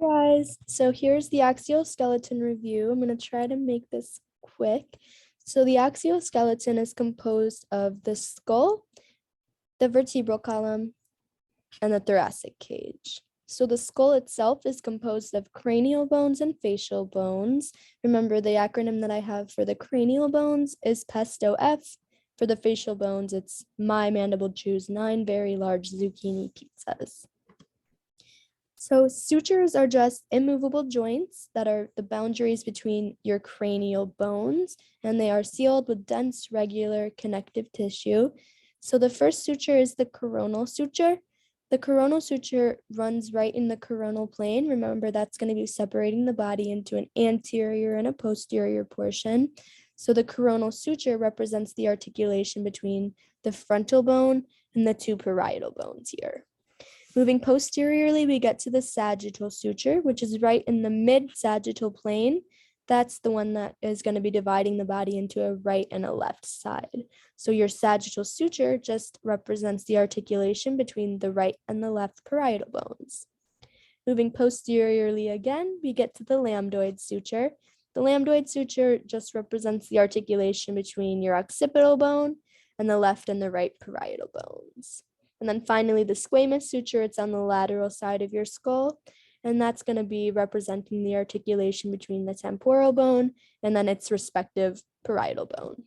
Guys, so here's the axial skeleton review. I'm going to try to make this quick. So the axial skeleton is composed of the skull, the vertebral column, and the thoracic cage. So the skull itself is composed of cranial bones and facial bones. Remember, the acronym that I have for the cranial bones is PESTO-F. For the facial bones, it's my mandible chews 9 very large zucchini pizzas. So sutures are just immovable joints that are the boundaries between your cranial bones, and they are sealed with dense, regular connective tissue. So the first suture is the coronal suture. The coronal suture runs right in the coronal plane. Remember, that's going to be separating the body into an anterior and a posterior portion. So the coronal suture represents the articulation between the frontal bone and the two parietal bones here. Moving posteriorly, we get to the sagittal suture, which is right in the mid-sagittal plane. That's the one that is going to be dividing the body into a right and a left side. So your sagittal suture just represents the articulation between the right and the left parietal bones. Moving posteriorly again, we get to the lambdoid suture. The lambdoid suture just represents the articulation between your occipital bone and the left and the right parietal bones. And then finally, the squamous suture, it's on the lateral side of your skull. And that's going to be representing the articulation between the temporal bone and then its respective parietal bone.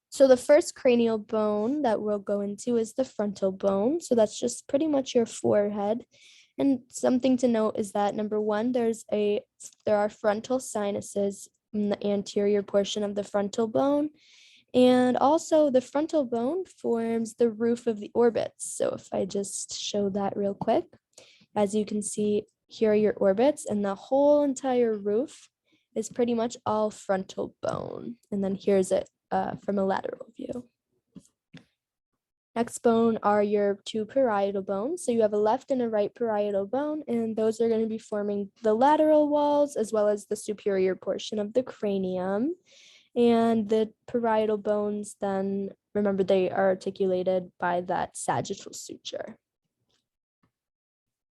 So the first cranial bone that we'll go into is the frontal bone. So that's just pretty much your forehead. And something to note is that number one, there are frontal sinuses in the anterior portion of the frontal bone. And also the frontal bone forms the roof of the orbits. So if I just show that real quick, as you can see, here are your orbits, and the whole entire roof is pretty much all frontal bone. And then here's it from a lateral view. Next bone are your two parietal bones. So you have a left and a right parietal bone, and those are going to be forming the lateral walls as well as the superior portion of the cranium. And the parietal bones, then remember, they are articulated by that sagittal suture.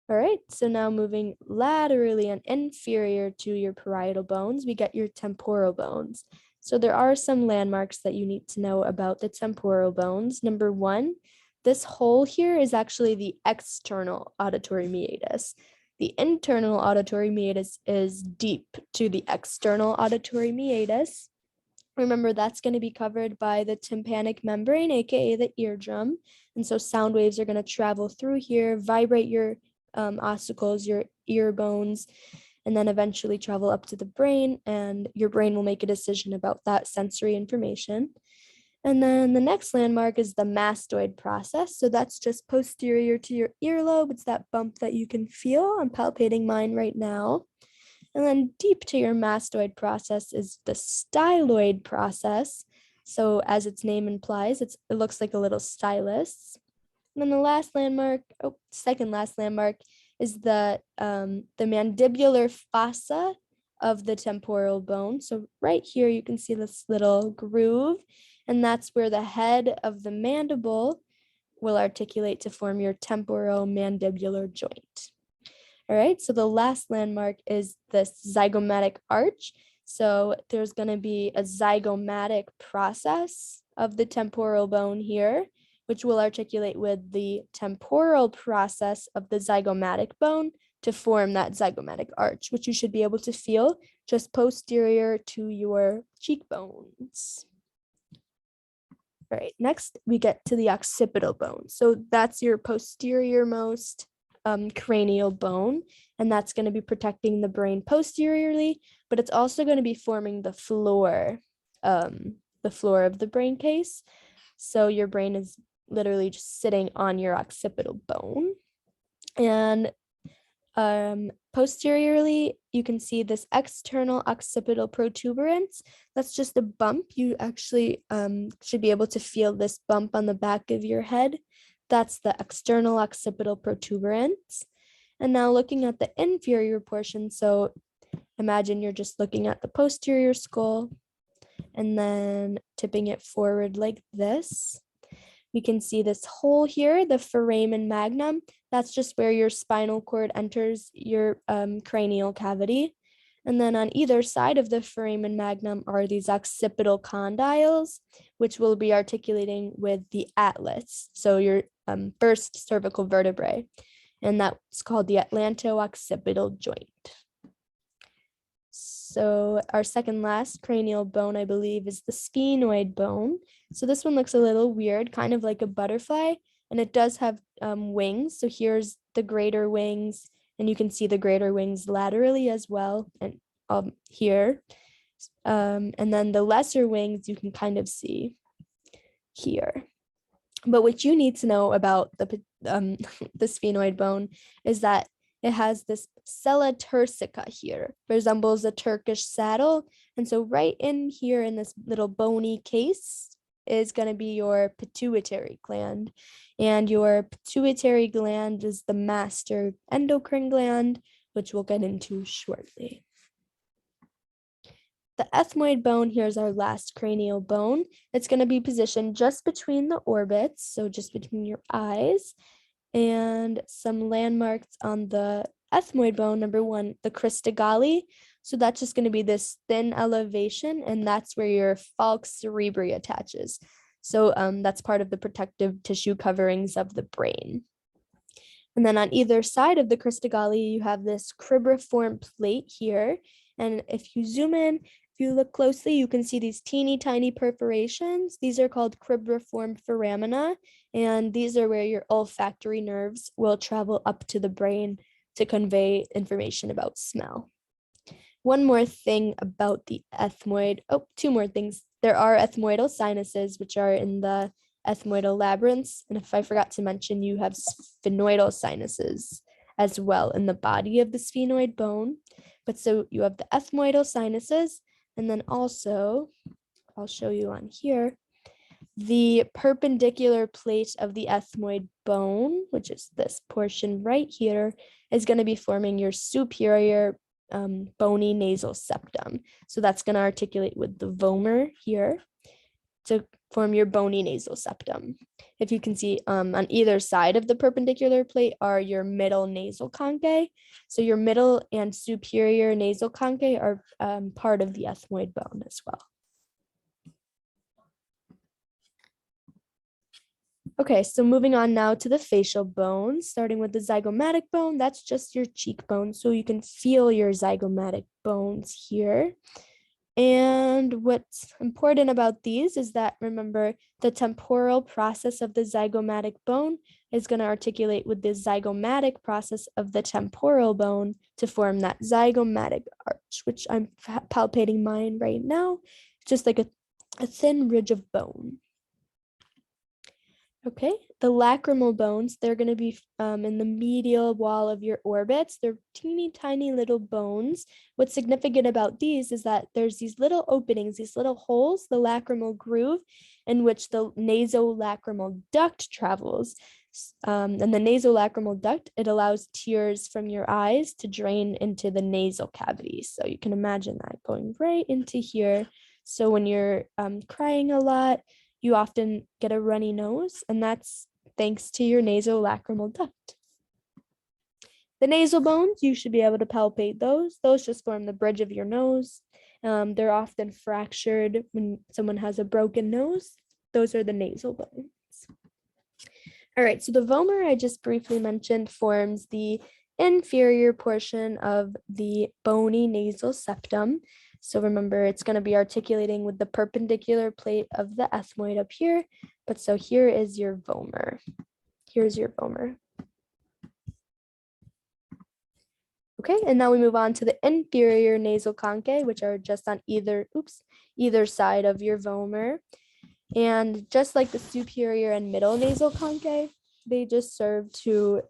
All right, so now moving laterally and inferior to your parietal bones, we get your temporal bones. So there are some landmarks that you need to know about the temporal bones. Number one, this hole here is actually the external auditory meatus. The internal auditory meatus is deep to the external auditory meatus. Remember, that's going to be covered by the tympanic membrane, aka the eardrum. And so sound waves are going to travel through here, vibrate your ossicles, your ear bones, and then eventually travel up to the brain, and your brain will make a decision about that sensory information. And then the next landmark is the mastoid process. So that's just posterior to your earlobe. It's that bump that you can feel. I'm palpating mine right now. And then deep to your mastoid process is the styloid process. So as its name implies, it looks like a little stylus. And then the second last landmark is the mandibular fossa of the temporal bone. So right here, you can see this little groove, and that's where the head of the mandible will articulate to form your temporomandibular joint. All right, so the last landmark is the zygomatic arch. So there's going to be a zygomatic process of the temporal bone here, which will articulate with the temporal process of the zygomatic bone to form that zygomatic arch, which you should be able to feel just posterior to your cheekbones. All right, next we get to the occipital bone. So that's your posterior most cranial bone, and that's going to be protecting the brain posteriorly, but it's also going to be forming the floor of the brain case. So your brain is literally just sitting on your occipital bone. And posteriorly, you can see this external occipital protuberance. That's just a bump. You actually should be able to feel this bump on the back of your head. That's the external occipital protuberance. And now looking at the inferior portion, so imagine you're just looking at the posterior skull and then tipping it forward like this. we can see this hole here, the foramen magnum. That's just where your spinal cord enters your cranial cavity. And then on either side of the foramen magnum are these occipital condyles, which will be articulating with the atlas, so your first cervical vertebrae. And that's called the atlanto-occipital joint. So our second last cranial bone, I believe, is the sphenoid bone. So this one looks a little weird, kind of like a butterfly, and it does have wings. So here's the greater wings, and you can see the greater wings laterally as well, and here. And then the lesser wings you can kind of see here. But what you need to know about the sphenoid bone is that it has this sella turcica here, resembles a Turkish saddle. And so right in here in this little bony case is going to be your pituitary gland. And your pituitary gland is the master endocrine gland, which we'll get into shortly. The ethmoid bone, here's our last cranial bone. It's going to be positioned just between the orbits, so just between your eyes, and some landmarks on the ethmoid bone. Number one, the crista galli. So that's just going to be this thin elevation, and that's where your falx cerebri attaches. So that's part of the protective tissue coverings of the brain. And then on either side of the crista galli, you have this cribriform plate here. And if you zoom in, if you look closely, you can see these teeny tiny perforations. These are called cribriform foramina, and these are where your olfactory nerves will travel up to the brain to convey information about smell. One more thing about the ethmoid, two more things. There are ethmoidal sinuses, which are in the ethmoidal labyrinths, and if I forgot to mention, you have sphenoidal sinuses as well in the body of the sphenoid bone. But so you have the ethmoidal sinuses, and then also, I'll show you on here, the perpendicular plate of the ethmoid bone, which is this portion right here, is going to be forming your superior bony nasal septum. So that's going to articulate with the vomer here to form your bony nasal septum. If you can see on either side of the perpendicular plate are your middle nasal conchae. So your middle and superior nasal conchae are part of the ethmoid bone as well. Okay, so moving on now to the facial bones, starting with the zygomatic bone, that's just your cheekbone. So you can feel your zygomatic bones here. And what's important about these is that, remember, the temporal process of the zygomatic bone is going to articulate with the zygomatic process of the temporal bone to form that zygomatic arch, which I'm palpating mine right now, just like a thin ridge of bone. Okay, the lacrimal bones, they're going to be in the medial wall of your orbits. They're teeny tiny little bones. What's significant about these is that there's these little openings, these little holes, the lacrimal groove, in which the nasolacrimal duct travels. And the nasolacrimal duct, it allows tears from your eyes to drain into the nasal cavity. So you can imagine that going right into here. So when you're crying a lot, you often get a runny nose, and that's thanks to your nasolacrimal duct. The nasal bones, you should be able to palpate those. Those just form the bridge of your nose. They're often fractured when someone has a broken nose. Those are the nasal bones. All right, so the vomer I just briefly mentioned forms the inferior portion of the bony nasal septum. So remember, it's going to be articulating with the perpendicular plate of the ethmoid up here. But so here is your vomer. Here's your vomer. Okay, and now we move on to the inferior nasal conchae, which are just on either side of your vomer. And just like the superior and middle nasal conchae, they just serve to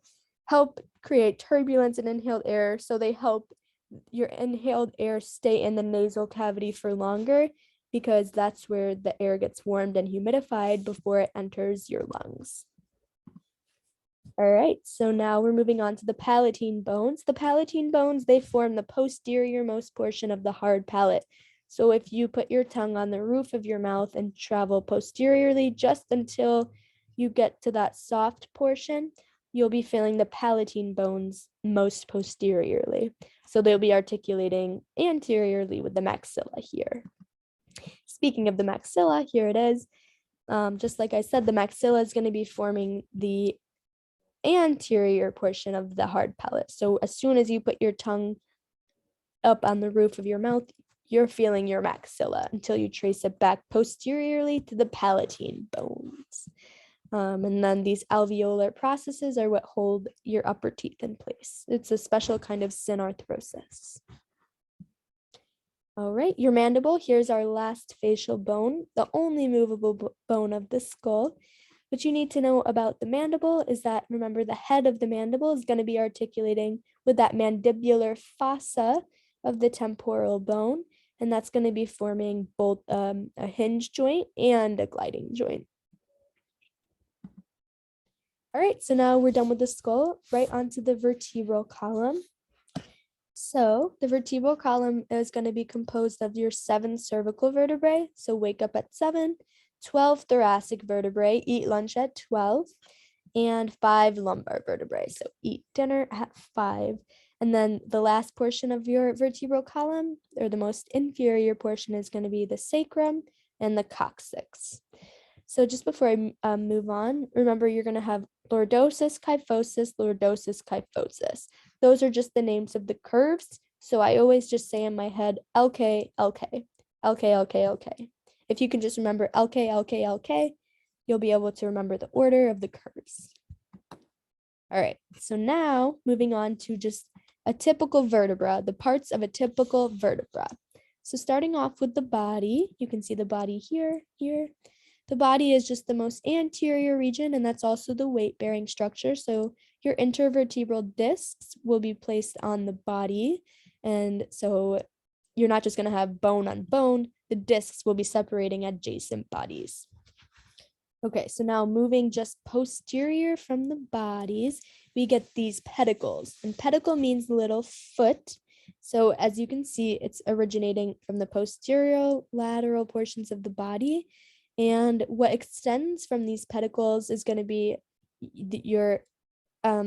help create turbulence in inhaled air. So they help your inhaled air stay in the nasal cavity for longer, because that's where the air gets warmed and humidified before it enters your lungs. All right, so now we're moving on to the palatine bones. The palatine bones, they form the posterior most portion of the hard palate. So if you put your tongue on the roof of your mouth and travel posteriorly just until you get to that soft portion, you'll be feeling the palatine bones most posteriorly. So they'll be articulating anteriorly with the maxilla here. Speaking of the maxilla, here it is. Just like I said, the maxilla is going to be forming the anterior portion of the hard palate. So as soon as you put your tongue up on the roof of your mouth, you're feeling your maxilla until you trace it back posteriorly to the palatine bones. And then these alveolar processes are what hold your upper teeth in place. It's a special kind of synarthrosis. All right, your mandible, here's our last facial bone, the only movable bone of the skull. What you need to know about the mandible is that, remember, the head of the mandible is going to be articulating with that mandibular fossa of the temporal bone, and that's going to be forming both a hinge joint and a gliding joint. All right, so now we're done with the skull, right onto the vertebral column. So the vertebral column is going to be composed of your 7 cervical vertebrae. So wake up at 7, 12 thoracic vertebrae, eat lunch at 12, and 5 lumbar vertebrae. So eat dinner at 5. And then the last portion of your vertebral column, or the most inferior portion, is going to be the sacrum and the coccyx. So just before I move on, remember you're going to have lordosis, kyphosis, lordosis, kyphosis. Those are just the names of the curves. So I always just say in my head, LK, LK, LK, LK, LK. If you can just remember LK, LK, LK, you'll be able to remember the order of the curves. All right, so now moving on to just a typical vertebra, the parts of a typical vertebra. So starting off with the body, you can see the body here, here. The body is just the most anterior region, and that's also the weight-bearing structure. So your intervertebral discs will be placed on the body. And so you're not just going to have bone on bone. The discs will be separating adjacent bodies. Okay, so now moving just posterior from the bodies, we get these pedicles. And pedicle means little foot. So as you can see, it's originating from the posterior lateral portions of the body. And what extends from these pedicles is going to be your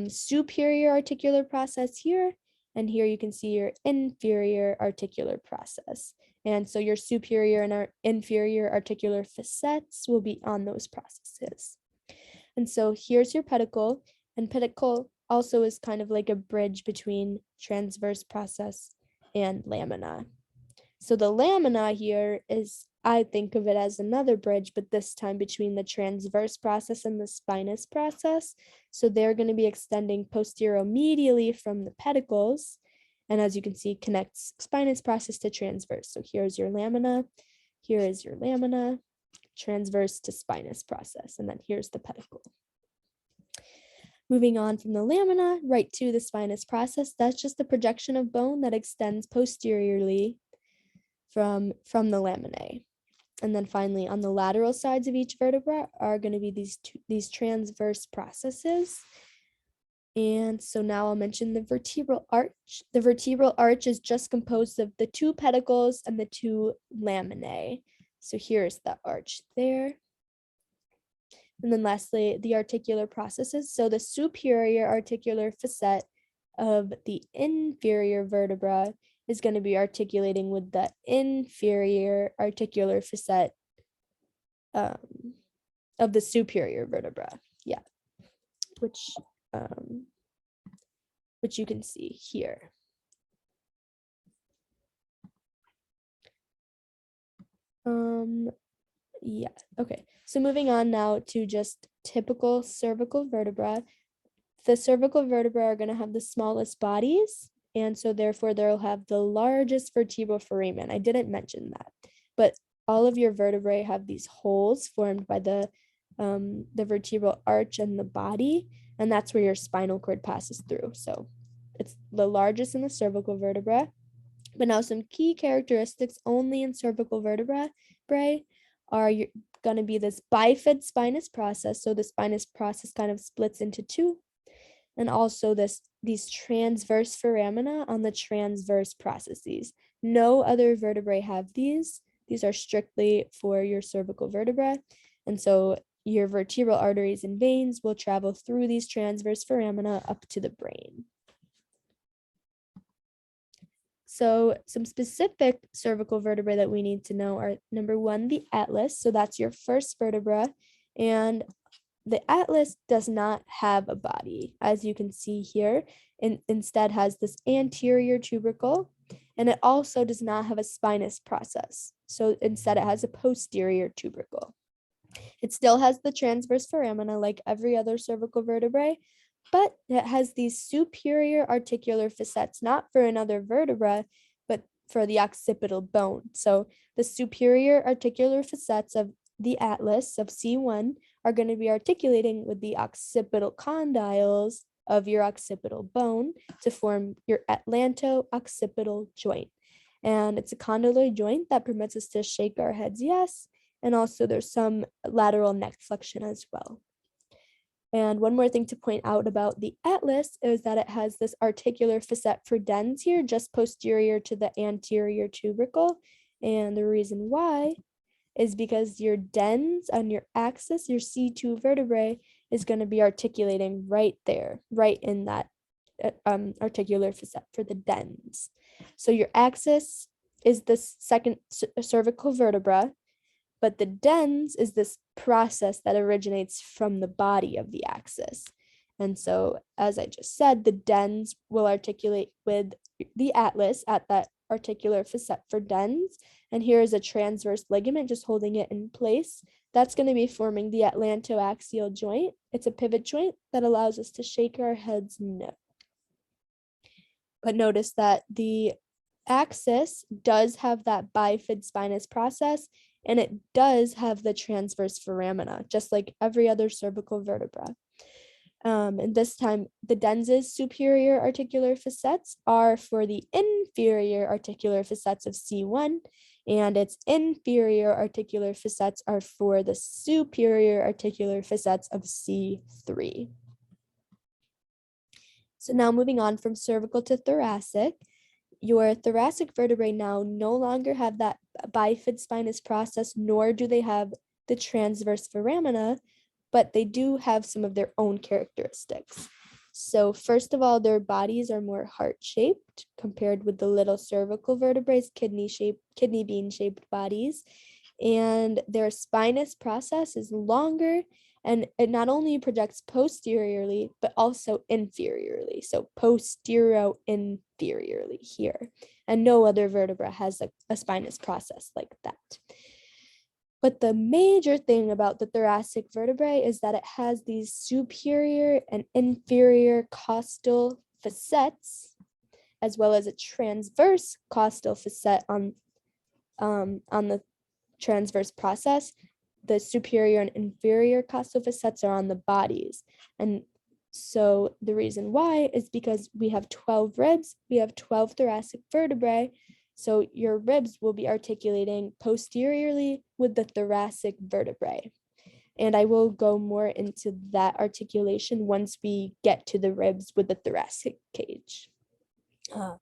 superior articular process here. And here you can see your inferior articular process. And so your superior and our inferior articular facets will be on those processes. And so here's your pedicle. And pedicle also is kind of like a bridge between transverse process and lamina. So the lamina here is, I think of it as another bridge, but this time between the transverse process and the spinous process. So they're going to be extending posteromedially from the pedicles. And as you can see, connects spinous process to transverse. So here's your lamina, here is your lamina, transverse to spinous process, and then here's the pedicle. Moving on from the lamina right to the spinous process, that's just the projection of bone that extends posteriorly from the laminae. And then finally, on the lateral sides of each vertebra are going to be these transverse processes. And so now I'll mention the vertebral arch. The vertebral arch is just composed of the 2 pedicles and the 2 laminae. So here's the arch there. And then lastly, the articular processes. So the superior articular facet of the inferior vertebra is going to be articulating with the inferior articular facet of the superior vertebra. Yeah, which you can see here. Yeah, okay. So moving on now to just typical cervical vertebra. The cervical vertebrae are going to have the smallest bodies, and so therefore they'll have the largest vertebral foramen. I didn't mention that, but all of your vertebrae have these holes formed by the vertebral arch and the body, and that's where your spinal cord passes through. So it's the largest in the cervical vertebra. But now some key characteristics only in cervical vertebrae are going to be this bifid spinous process. So the spinous process kind of splits into 2. And also these transverse foramina on the transverse processes. No other vertebrae have these. These are strictly for your cervical vertebra. And so your vertebral arteries and veins will travel through these transverse foramina up to the brain. So some specific cervical vertebrae that we need to know are, number one, the atlas. So that's your first vertebra. And the atlas does not have a body, as you can see here, and instead has this anterior tubercle, and it also does not have a spinous process. So instead it has a posterior tubercle. It still has the transverse foramina like every other cervical vertebrae, but it has these superior articular facets, not for another vertebra, but for the occipital bone. So the superior articular facets of the atlas of C1 are going to be articulating with the occipital condyles of your occipital bone to form your atlanto-occipital joint. And it's a condyloid joint that permits us to shake our heads, yes, and also there's some lateral neck flexion as well. And one more thing to point out about the atlas is that it has this articular facet for dens here, just posterior to the anterior tubercle. And the reason why is because your dens on your axis, your C2 vertebrae, is going to be articulating right there, right in that articular facet for the dens. So your axis is the second cervical vertebra, but the dens is this process that originates from the body of the axis. And so, as I just said, the dens will articulate with the atlas at that articular facet for dens. And here is a transverse ligament just holding it in place. That's going to be forming the atlantoaxial joint. It's a pivot joint that allows us to shake our heads no. But notice that the axis does have that bifid spinous process, and it does have the transverse foramina, just like every other cervical vertebra. And this time, the dens' superior articular facets are for the inferior articular facets of C1, and its inferior articular facets are for the superior articular facets of C3. So now moving on from cervical to thoracic, your thoracic vertebrae now no longer have that bifid spinous process, nor do they have the transverse foramina, but they do have some of their own characteristics. So first of all, their bodies are more heart-shaped compared with the little cervical vertebrae's kidney bean-shaped bodies. And their spinous process is longer, and it not only projects posteriorly, but also inferiorly. So posterior-inferiorly here. And no other vertebra has a spinous process like that. But the major thing about the thoracic vertebrae is that it has these superior and inferior costal facets, as well as a transverse costal facet on the transverse process. The superior and inferior costal facets are on the bodies. And so the reason why is because we have 12 ribs, we have 12 thoracic vertebrae. So your ribs will be articulating posteriorly with the thoracic vertebrae. And I will go more into that articulation once we get to the ribs with the thoracic cage.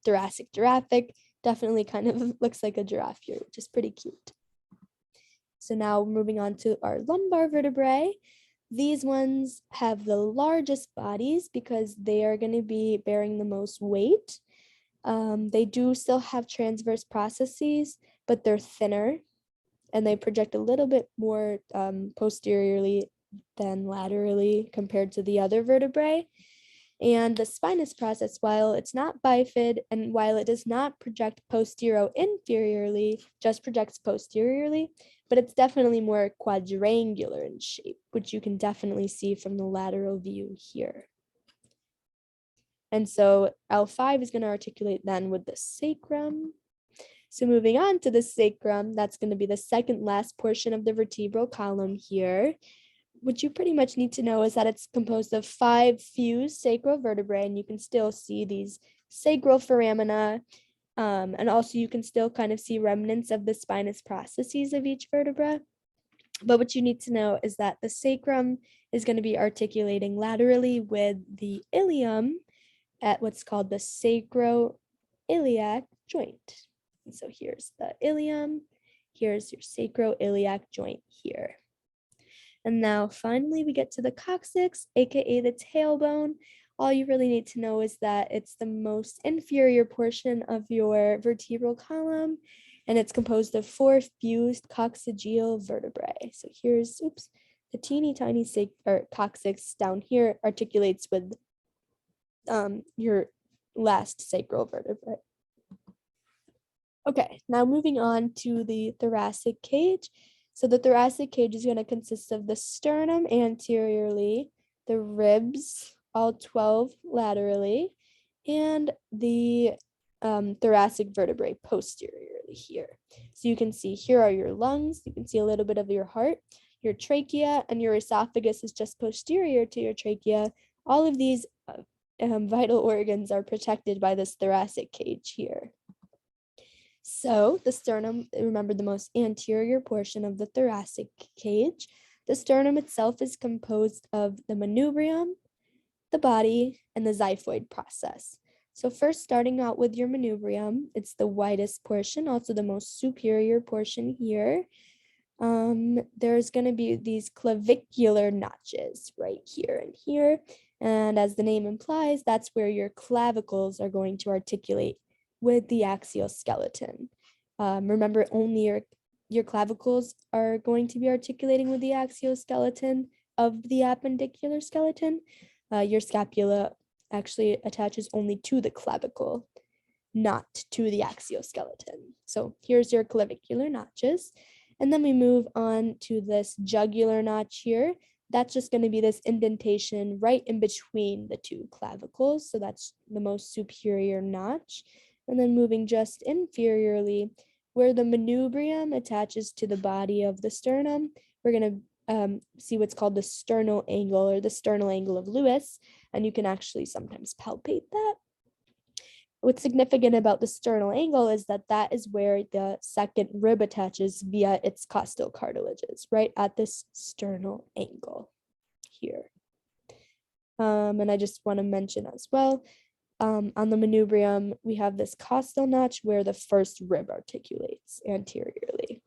Thoracic giraffic definitely kind of looks like a giraffe here, which is pretty cute. So now moving on to our lumbar vertebrae. These ones have the largest bodies because they are going to be bearing the most weight. They do still have transverse processes, but they're thinner and they project a little bit more posteriorly than laterally compared to the other vertebrae. And the spinous process, while it's not bifid and while it does not project posterior-inferiorly, just projects posteriorly, but it's definitely more quadrangular in shape, which you can definitely see from the lateral view here. And so L5 is going to articulate then with the sacrum. So moving on to the sacrum, that's going to be the second last portion of the vertebral column here. What you pretty much need to know is that it's composed of 5 fused sacral vertebrae, and you can still see these sacral foramina, and also you can still kind of see remnants of the spinous processes of each vertebra. But what you need to know is that the sacrum is going to be articulating laterally with the ilium at what's called the sacroiliac joint. And so here's the ilium, here's your sacroiliac joint here. And now finally we get to the coccyx, aka the tailbone. All you really need to know is that it's the most inferior portion of your vertebral column, and it's composed of 4 fused coccygeal vertebrae. So here's, the teeny tiny coccyx down here articulates with your last sacral vertebrae. Okay, now moving on to the thoracic cage. So the thoracic cage is going to consist of the sternum anteriorly, the ribs, all 12 laterally, and the thoracic vertebrae posteriorly here. So you can see here are your lungs, you can see a little bit of your heart, your trachea, and your esophagus is just posterior to your trachea. All of these vital organs are protected by this thoracic cage here. So the sternum, remember, the most anterior portion of the thoracic cage. The sternum itself is composed of the manubrium, the body, and the xiphoid process. So first, starting out with your manubrium, it's the widest portion, also the most superior portion here. There's going to be these clavicular notches right here and here. And as the name implies, that's where your clavicles are going to articulate with the axial skeleton. Remember, only your clavicles are going to be articulating with the axial skeleton of the appendicular skeleton. Your scapula actually attaches only to the clavicle, not to the axial skeleton. So here's your clavicular notches. And then we move on to this jugular notch here. That's just going to be this indentation right in between the two clavicles. So that's the most superior notch. And then moving just inferiorly, where the manubrium attaches to the body of the sternum, we're going to see what's called the sternal angle, or the sternal angle of Lewis. And you can actually sometimes palpate that. What's significant about the sternal angle is that that is where the second rib attaches via its costal cartilages, right at this sternal angle here. And I just want to mention as well, on the manubrium, we have this costal notch where the first rib articulates anteriorly.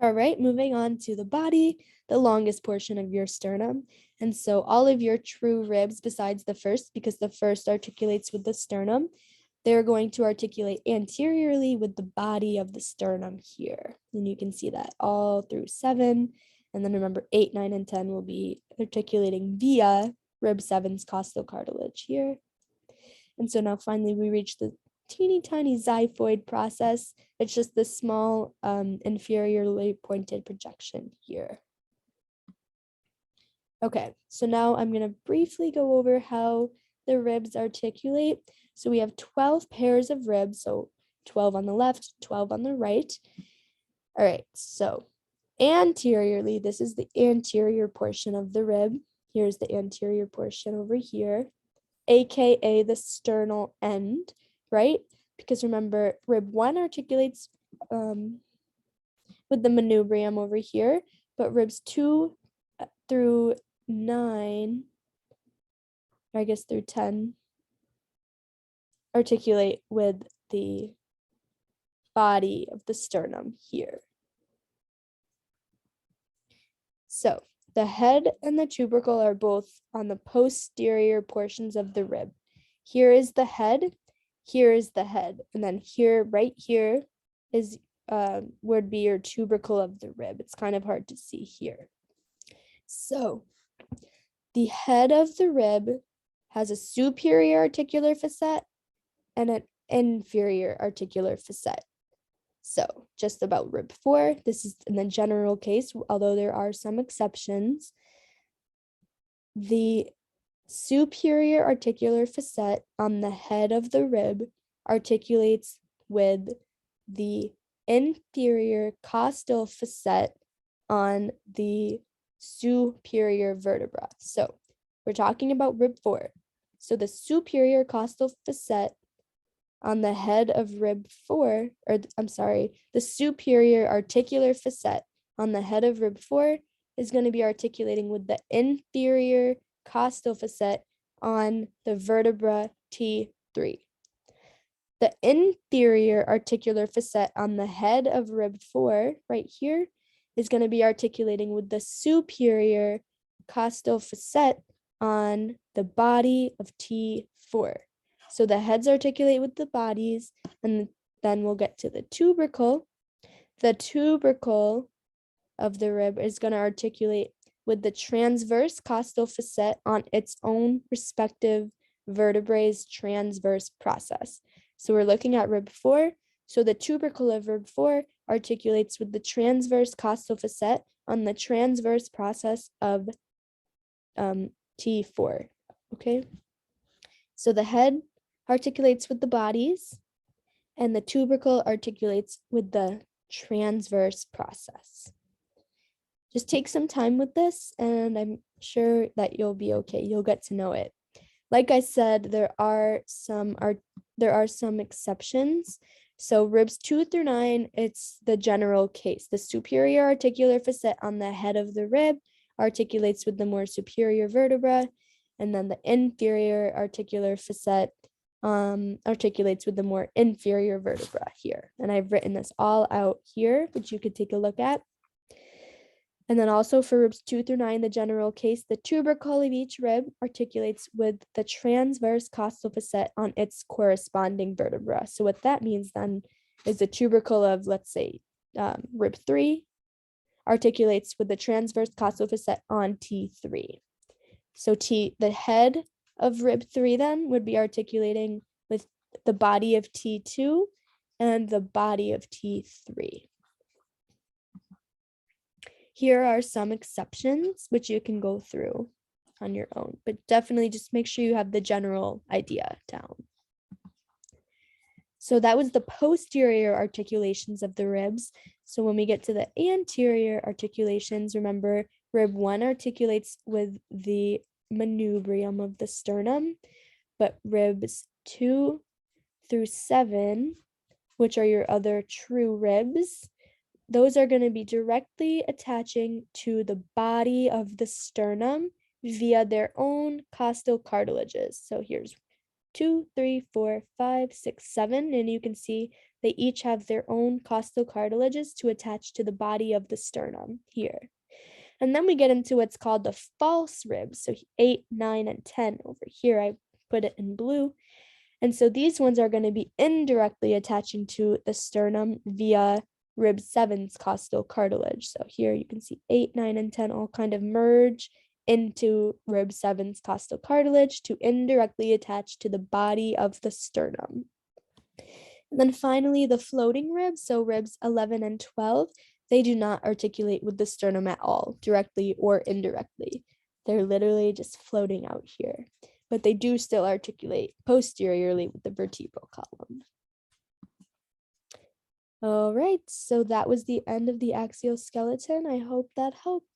All right, moving on to the body, the longest portion of your sternum. And so all of your true ribs, besides the first, because the first articulates with the sternum, they're going to articulate anteriorly with the body of the sternum here. And you can see that all through 7. And then remember 8, 9, and 10 will be articulating via rib 7's costal cartilage here. And so now finally we reach the teeny tiny xiphoid process. It's just this small inferiorly pointed projection here. Okay, so now I'm going to briefly go over how the ribs articulate. So we have 12 pairs of ribs, so 12 on the left, 12 on the right. All right, so anteriorly, this is the anterior portion of the rib. Here's the anterior portion over here, aka the sternal end, right? Because remember, rib 1 articulates with the manubrium over here, but ribs 2 through 9, I guess through 10, articulate with the body of the sternum here. So the head and the tubercle are both on the posterior portions of the rib. Here is the head, here is the head, and then here, right here, is would be your tubercle of the rib. It's kind of hard to see here. So the head of the rib has a superior articular facet and an inferior articular facet. So just about rib 4, this is in the general case, although there are some exceptions. The superior articular facet on the head of the rib articulates with the inferior costal facet on the superior vertebra. So we're talking about rib 4. So the superior costal facet on the head of rib 4, the superior articular facet on the head of rib 4 is going to be articulating with the inferior costal facet on the vertebra T3. The inferior articular facet on the head of rib 4, right here, is going to be articulating with the superior costal facet on the body of T4. So the heads articulate with the bodies, and then we'll get to the tubercle. The tubercle of the rib is going to articulate with the transverse costal facet on its own respective vertebrae's transverse process. So we're looking at rib 4. So the tubercle of rib 4 articulates with the transverse costal facet on the transverse process of T4. Okay. So the head articulates with the bodies, and the tubercle articulates with the transverse process. Just take some time with this, and I'm sure that you'll be okay. You'll get to know it. Like I said, there are some exceptions. So ribs 2 through 9, it's the general case. The superior articular facet on the head of the rib articulates with the more superior vertebra, and then the inferior articular facet articulates with the more inferior vertebra here. And I've written this all out here, which you could take a look at. And then also for ribs 2 through 9, the general case, the tubercle of each rib articulates with the transverse costal facet on its corresponding vertebra. So what that means then is the tubercle of, let's say, rib 3 articulates with the transverse costal facet on T3. So the head of rib 3 then would be articulating with the body of T2 and the body of T3. Here are some exceptions, which you can go through on your own, but definitely just make sure you have the general idea down. So that was the posterior articulations of the ribs. So when we get to the anterior articulations, remember rib 1 articulates with the manubrium of the sternum, but ribs 2 through 7, which are your other true ribs, those are going to be directly attaching to the body of the sternum via their own costal cartilages. So here's 2, 3, 4, 5, 6, 7, and you can see they each have their own costal cartilages to attach to the body of the sternum here. And then we get into what's called the false ribs. So 8, 9, and 10 over here, I put it in blue. And so these ones are going to be indirectly attaching to the sternum via rib 7's costal cartilage. So here you can see 8, 9, and 10 all kind of merge into rib 7's costal cartilage to indirectly attach to the body of the sternum. And then finally, the floating ribs, so ribs 11 and 12, they do not articulate with the sternum at all, directly or indirectly. They're literally just floating out here, but they do still articulate posteriorly with the vertebral column. All right, so that was the end of the axial skeleton. I hope that helped.